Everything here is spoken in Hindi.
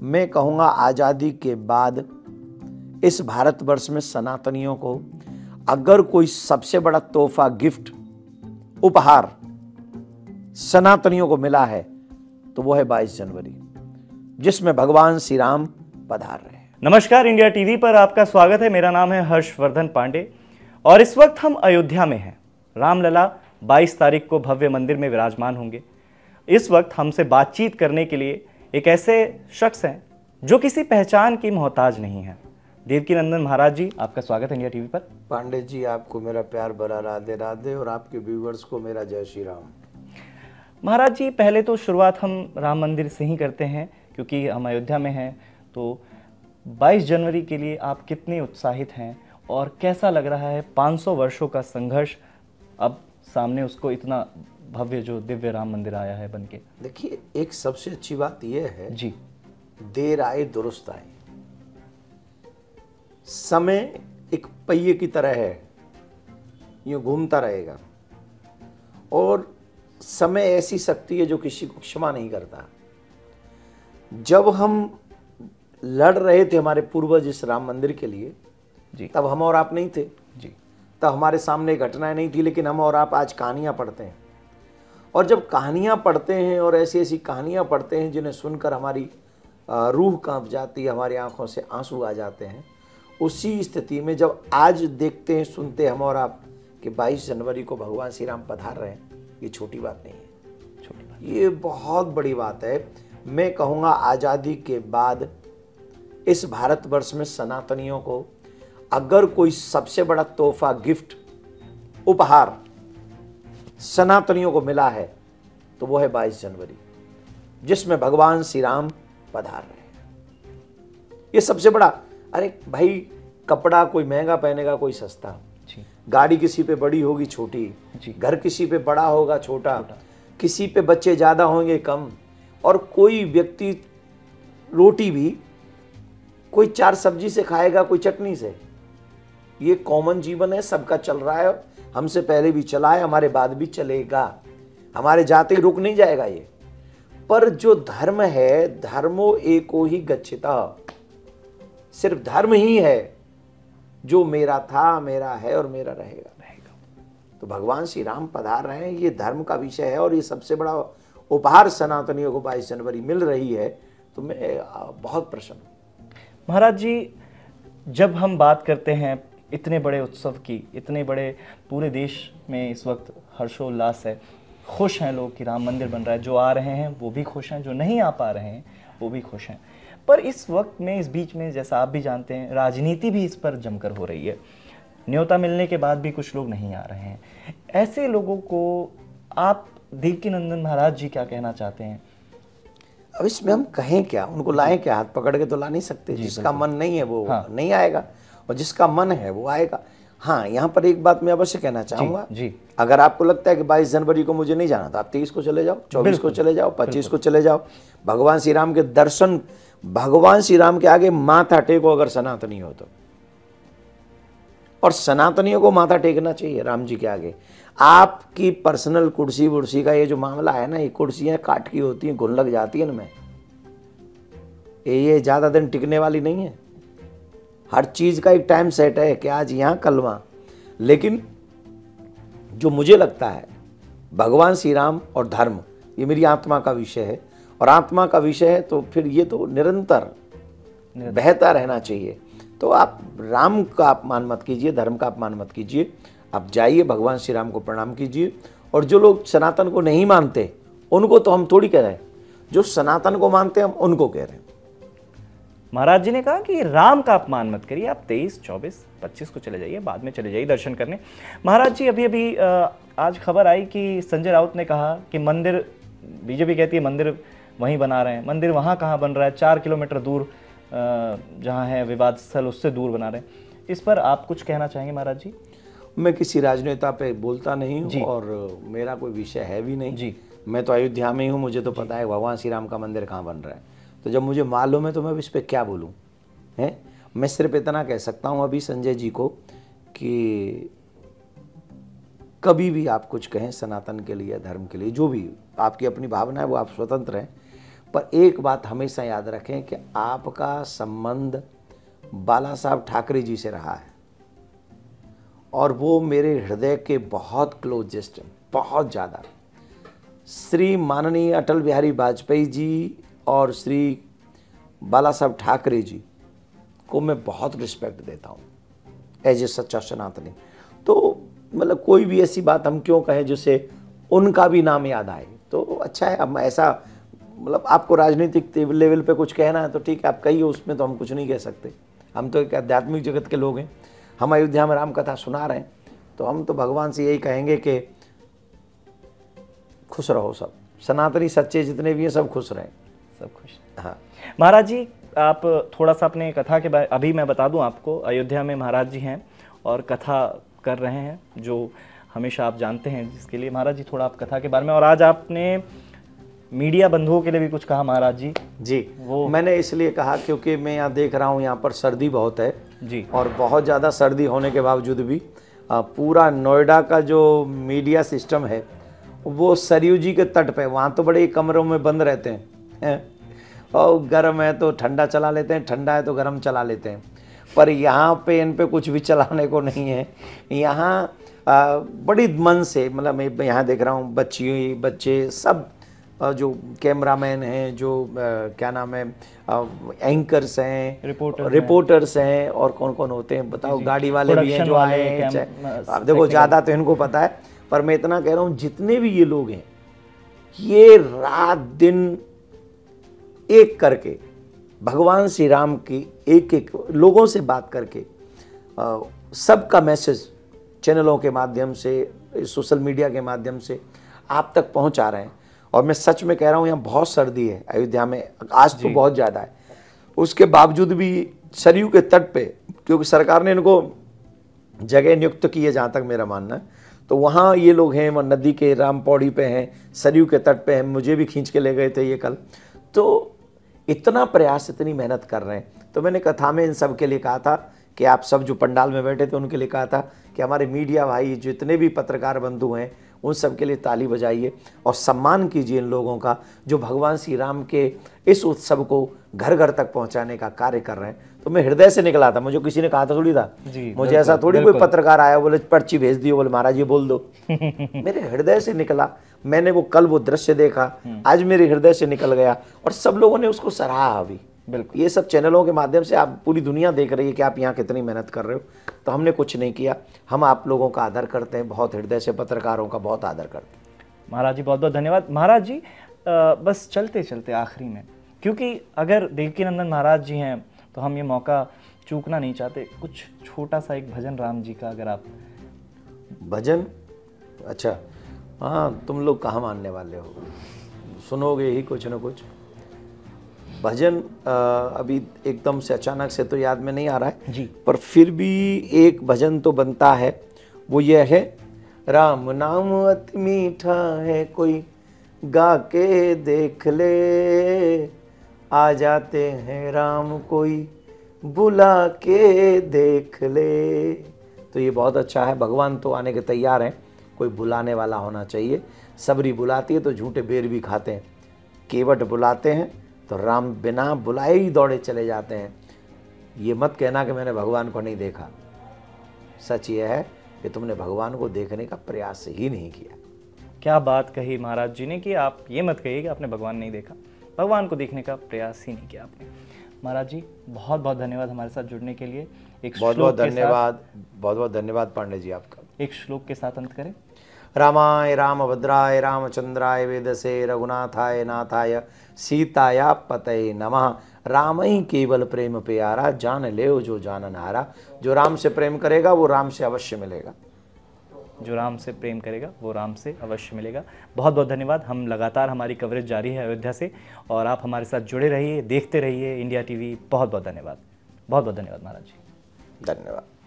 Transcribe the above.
मैं कहूँगा आज़ादी के बाद इस भारतवर्ष में सनातनियों को अगर कोई सबसे बड़ा तोहफा, गिफ्ट, उपहार सनातनियों को मिला है तो वो है 22 जनवरी, जिसमें भगवान श्री राम पधार रहे हैं। नमस्कार, इंडिया टीवी पर आपका स्वागत है। मेरा नाम है हर्षवर्धन पांडे और इस वक्त हम अयोध्या में हैं। रामलला 22 तारीख को भव्य मंदिर में विराजमान होंगे। इस वक्त हमसे बातचीत करने के लिए एक ऐसे शख्स हैं जो किसी पहचान की मोहताज नहीं है। देवकीनंदन महाराज जी, आपका स्वागत है इंडिया टीवी पर। पांडे जी, आपको मेरा प्यार भरा राधे राधे और आपके व्यूवर्स को मेरा जय श्री राम। महाराज जी, पहले तो शुरुआत हम राम मंदिर से ही करते हैं क्योंकि हम अयोध्या में हैं। तो 22 जनवरी के लिए आप कितने उत्साहित हैं और कैसा लग रहा है 500 वर्षों का संघर्ष अब सामने, उसको इतना भव्य जो दिव्य राम मंदिर आया है बनके? देखिए, एक सबसे अच्छी बात यह है जी, देर आए दुरुस्त आए। समय एक पहिए की तरह है, यूं घूमता रहेगा और समय ऐसी शक्ति है जो किसी को क्षमा नहीं करता। जब हम लड़ रहे थे हमारे पूर्वज इस राम मंदिर के लिए जी, तब हम और आप नहीं थे जी, तब हमारे सामने घटनाएं नहीं थी, लेकिन हम और आप आज कहानियां पढ़ते हैं। और जब कहानियां पढ़ते हैं और ऐसी ऐसी कहानियां पढ़ते हैं जिन्हें सुनकर हमारी रूह कांप जाती है, हमारी आंखों से आंसू आ जाते हैं, उसी स्थिति में जब आज देखते हैं, सुनते हैं हम और आप कि 22 जनवरी को भगवान श्री राम पधार रहे हैं, ये छोटी बात नहीं है, छोटी बात, ये बहुत बड़ी बात है। मैं कहूँगा आज़ादी के बाद इस भारतवर्ष में सनातनियों को अगर कोई सबसे बड़ा तोहफा, गिफ्ट, उपहार सनातनियों को मिला है तो वो है 22 जनवरी, जिसमें भगवान श्री राम पधार रहे हैं। ये सबसे बड़ा, अरे भाई, कपड़ा कोई महंगा पहनेगा, कोई सस्ता, गाड़ी किसी पे बड़ी होगी, छोटी, घर किसी पे बड़ा होगा, छोटा, किसी पे बच्चे ज्यादा होंगे, कम, और कोई व्यक्ति रोटी भी कोई 4 सब्जी से खाएगा, कोई चटनी से। ये कॉमन जीवन है, सबका चल रहा है, हमसे पहले भी चला है, हमारे बाद भी चलेगा, हमारे जाते ही रुक नहीं जाएगा ये। पर जो धर्म है, धर्मो एको ही गच्छिता, सिर्फ धर्म ही है जो मेरा था, मेरा है और मेरा रहेगा। तो भगवान श्री राम पधार रहे हैं, ये धर्म का विषय है और ये सबसे बड़ा उपहार सनातनियों को 22 जनवरी मिल रही है, तो मैं बहुत प्रसन्न हूं। महाराज जी, जब हम बात करते हैं इतने बड़े उत्सव की, इतने बड़े पूरे देश में इस वक्त हर्षोल्लास है, खुश हैं लोग कि राम मंदिर बन रहा है। जो आ रहे हैं वो भी खुश हैं, जो नहीं आ पा रहे हैं वो भी खुश हैं। पर इस वक्त में, इस बीच में, जैसा आप भी जानते हैं, राजनीति भी इस पर जमकर हो रही है। न्योता मिलने के बाद भी कुछ लोग नहीं आ रहे हैं। ऐसे लोगों को आप देवकीनंदन महाराज जी क्या कहना चाहते हैं? अब इसमें हम कहें क्या, उनको लाएं क्या? हाथ पकड़ के तो ला नहीं सकते। जिसका मन नहीं है वो नहीं आएगा और जिसका मन है वो आएगा। हाँ, यहाँ पर एक बात मैं अवश्य कहना चाहूँगा, अगर आपको लगता है कि 22 जनवरी को मुझे नहीं जाना तो आप 23 को चले जाओ, 24 को चले जाओ, 25 को चले जाओ। भगवान श्री राम के दर्शन, भगवान श्री राम के आगे माथा टेको अगर सनातनी हो तो। और सनातनियों को माथा टेकना चाहिए राम जी के आगे। आपकी पर्सनल कुर्सी वुर्सी का ये जो मामला है ना, ये कुर्सियाँ काट की होती हैं, घुन लग जाती है इनमें, ये ज़्यादा दिन टिकने वाली नहीं है। हर चीज़ का एक टाइम सेट है कि आज यहाँ कल वहाँ। लेकिन जो मुझे लगता है, भगवान श्री राम और धर्म, ये मेरी आत्मा का विषय है और आत्मा का विषय है तो फिर ये तो निरंतर बहता रहना चाहिए। तो आप राम का अपमान मत कीजिए, धर्म का अपमान मत कीजिए। आप जाइए, भगवान श्री राम को प्रणाम कीजिए। और जो लोग सनातन को नहीं मानते उनको तो हम थोड़ी कह रहे हैं, जो सनातन को मानते हैं हम उनको कह रहे हैं। महाराज जी ने कहा कि राम का अपमान मत करिए, आप 23, 24, 25 को चले जाइए, बाद में चले जाइए दर्शन करने। महाराज जी, अभी अभी आज खबर आई कि संजय राउत ने कहा कि मंदिर, बीजेपी कहती है मंदिर वहीं बना रहे हैं। मंदिर वहाँ कहाँ बन रहा है? 4 किलोमीटर दूर जहाँ है विवाद स्थल, उससे दूर बना रहे हैं। इस पर आप कुछ कहना चाहेंगे महाराज जी? मैं किसी राजनेता पे बोलता नहीं हूँ और मेरा कोई विषय है भी नहीं जी। मैं तो अयोध्या में ही हूँ, मुझे तो पता है भगवान श्री राम का मंदिर कहाँ बन रहा है। तो जब मुझे मालूम है तो मैं इस पर क्या बोलूँ है। मैं सिर्फ इतना कह सकता हूँ अभी संजय जी को कि कभी भी आप कुछ कहें सनातन के लिए, धर्म के लिए, जो भी आपकी अपनी भावना है वो आप स्वतंत्र हैं, पर एक बात हमेशा याद रखें कि आपका संबंध बाला साहब ठाकरे जी से रहा है और वो मेरे हृदय के बहुत क्लोजेस्ट हैं, बहुत ज़्यादा। श्री माननीय अटल बिहारी वाजपेयी जी और श्री बाला साहब ठाकरे जी को मैं बहुत रिस्पेक्ट देता हूँ एज ए सच्चा सनातनी। तो मतलब कोई भी ऐसी बात हम क्यों कहें जिससे उनका भी नाम याद आए, तो अच्छा है। अब ऐसा मतलब आपको राजनीतिक लेवल पे कुछ कहना है तो ठीक है, आप कहिए, उसमें तो हम कुछ नहीं कह सकते। हम तो एक आध्यात्मिक जगत के लोग हैं, हम अयोध्या में राम कथा सुना रहे हैं, तो हम तो भगवान से यही कहेंगे कि खुश रहो सब, सनातनी सच्चे जितने भी हैं सब खुश रहें, सब खुश। हाँ महाराज जी, आप थोड़ा सा अपने कथा के बारे, अभी मैं बता दूं आपको, अयोध्या में महाराज जी हैं और कथा कर रहे हैं जो हमेशा आप जानते हैं, जिसके लिए महाराज जी थोड़ा आप कथा के बारे में, और आज आपने मीडिया बंधुओं के लिए भी कुछ कहा महाराज जी। जी, वो मैंने इसलिए कहा क्योंकि मैं यहाँ देख रहा हूँ यहाँ पर सर्दी बहुत है जी, और बहुत ज़्यादा सर्दी होने के बावजूद भी पूरा नोएडा का जो मीडिया सिस्टम है वो सरयू जी के तट पे, वहाँ तो बड़े कमरों में बंद रहते हैं और गर्म है तो ठंडा चला लेते हैं, ठंडा है तो गर्म चला लेते हैं, पर यहाँ पे इन पे कुछ भी चलाने को नहीं है। यहाँ बड़ी मन से, मतलब मैं यहाँ देख रहा हूँ बच्चे सब जो कैमरामैन हैं, जो क्या नाम है, एंकर्स हैं, रिपोर्टर्स हैं, और कौन कौन होते हैं बताओ, गाड़ी वाले भी हैं जो आए हैं। अब देखो ज़्यादा तो इनको पता है, पर मैं इतना कह रहा हूँ जितने भी ये लोग हैं ये रात दिन एक करके भगवान श्री राम की एक एक लोगों से बात करके सबका मैसेज चैनलों के माध्यम से, सोशल मीडिया के माध्यम से आप तक पहुंचा रहे हैं। और मैं सच में कह रहा हूँ यहाँ बहुत सर्दी है अयोध्या में, आज तो बहुत ज़्यादा है, उसके बावजूद भी सरयू के तट पे, क्योंकि सरकार ने इनको जगह नियुक्त की है जहाँ तक मेरा मानना है, तो वहाँ ये लोग हैं, वह नदी के राम पौड़ी पे हैं, सरयू के तट पे हैं, मुझे भी खींच के ले गए थे ये कल। तो इतना प्रयास, इतनी मेहनत कर रहे हैं। तो मैंने कथा में इन सब के लिए कहा था कि आप सब जो पंडाल में बैठे थे उनके लिए कहा था कि हमारे मीडिया भाई जितने भी पत्रकार बंधु हैं उन सब के लिए ताली बजाइए और सम्मान कीजिए इन लोगों का जो भगवान श्री राम के इस उत्सव को घर घर तक पहुंचाने का कार्य कर रहे हैं। तो मैं हृदय से निकला था, मुझे किसी ने कहा था थोड़ी था, मुझे ऐसा थोड़ी कोई पत्रकार आया बोले पर्ची भेज दियो, बोले महाराज ये बोल दो मेरे हृदय से निकला। मैंने वो कल वो दृश्य देखा, आज मेरे हृदय से निकल गया और सब लोगों ने उसको सराहा। अभी बिल्कुल ये सब चैनलों के माध्यम से आप पूरी दुनिया देख रही है कि आप यहाँ कितनी मेहनत कर रहे हो। तो हमने कुछ नहीं किया, हम आप लोगों का आदर करते हैं, बहुत हृदय से पत्रकारों का बहुत आदर करते हैं। महाराज जी बहुत बहुत धन्यवाद। महाराज जी बस चलते चलते आखिरी में, क्योंकि अगर देवकीनंदन महाराज जी हैं तो हम ये मौका चूकना नहीं चाहते, कुछ छोटा सा एक भजन राम जी का अगर आप। भजन? अच्छा हाँ, तुम लोग कहाँ मानने वाले हो, सुनोगे ही कुछ ना कुछ। भजन अभी एकदम से अचानक से तो याद में नहीं आ रहा है जी, पर फिर भी एक भजन तो बनता है, वो ये है, राम नाम अति मीठा है कोई गा के देख ले, आ जाते हैं राम कोई बुला के देख ले। तो ये बहुत अच्छा है, भगवान तो आने के तैयार हैं, कोई बुलाने वाला होना चाहिए। सबरी बुलाती है तो झूठे बेर भी खाते हैं, केवट बुलाते हैं तो राम बिना बुलाए ही दौड़े चले जाते हैं। ये मत कहना कि मैंने भगवान को नहीं देखा, सच ये है कि तुमने भगवान को देखने का प्रयास ही नहीं किया। क्या बात कही महाराज जी ने कि आप ये मत कहिए कि आपने भगवान नहीं देखा, भगवान को देखने का प्रयास ही नहीं किया आपने। महाराज जी बहुत बहुत धन्यवाद हमारे साथ जुड़ने के लिए। एक बहुत बहुत धन्यवाद, बहुत बहुत धन्यवाद पांडे जी आपका। एक श्लोक के साथ अंत करें। रामाय रामभद्राय रामचंद्राय वेदसे रघुनाथाय नाथाय सीताया पतये नमः। राम ही केवल प्रेम प्यारा, जान ले जो जानन हारा। जो राम से प्रेम करेगा वो राम से अवश्य मिलेगा। जो राम से प्रेम करेगा वो राम से अवश्य मिलेगा। बहुत बहुत धन्यवाद। हम लगातार हमारी कवरेज जारी है अयोध्या से और आप हमारे साथ जुड़े रहिए, देखते रहिए इंडिया टीवी। बहुत बहुत धन्यवाद, बहुत बहुत धन्यवाद महाराज जी। धन्यवाद।